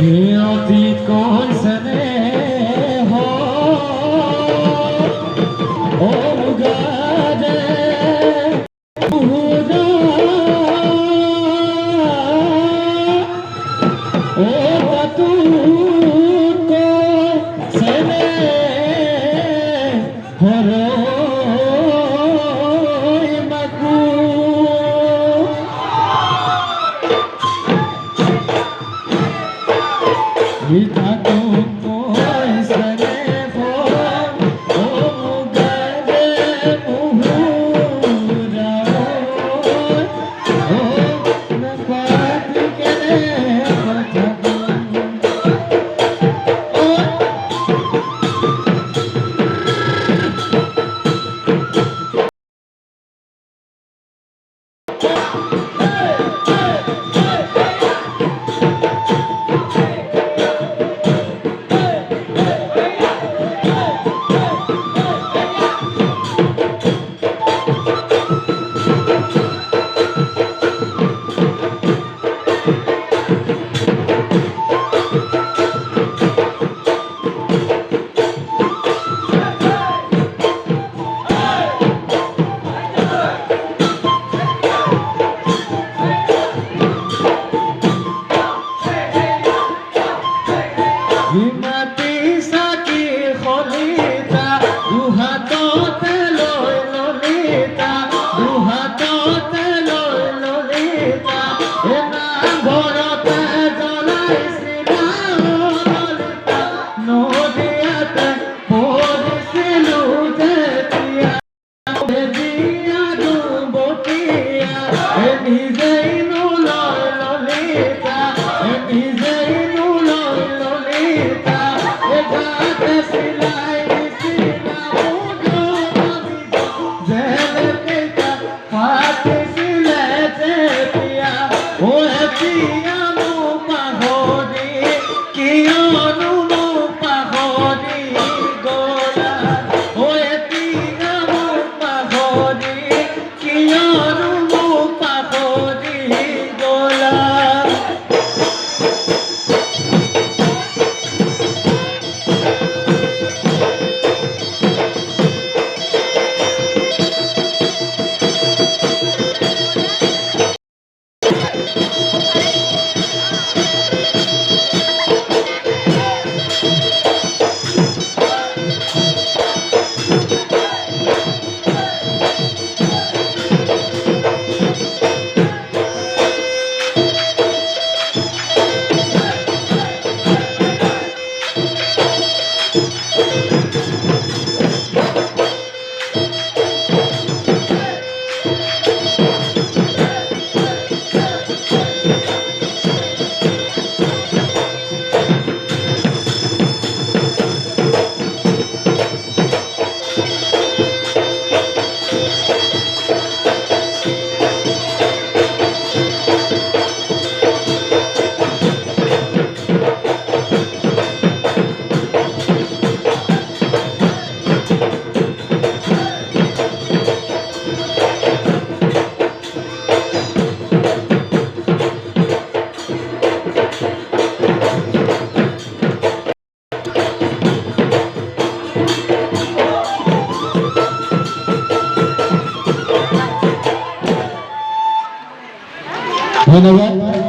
অতীত কোন স্নেহ ও মুগাদে মুহুদা ও বাতুত স্নেহ হরই মাকু Ita tuko isane fo o mugade muhura o napat kene pathabu Himati saki kholita duhatote loy lolita duhatote loy lolita ena borote dolai sina lolita nodiyate porisilu jetia dia dumbotia eni zeinu loy lolita eni zeinu loy lolita egate silai sina udo zeleta pati silete pia o pia mu pahodi kionu mu pahodi gola o pia mu pahodi kionu mu pahodi gola ধন্যবাদ।